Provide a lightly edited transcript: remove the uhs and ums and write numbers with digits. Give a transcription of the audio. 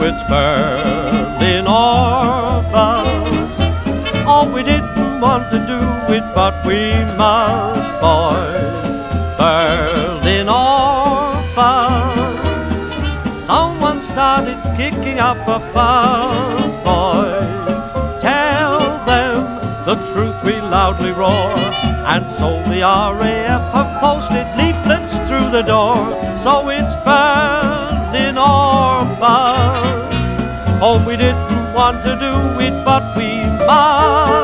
It's Berlin or bust. Oh, we didn't want to do it, but we must, boys. Berlin or bust. Someone started kicking up a fuss, boys. Tell them the truth, we loudly roar. And so the RAF have posted leaflets through the door. So it's Berlin or bust. Oh, we didn't want to do it, but we must.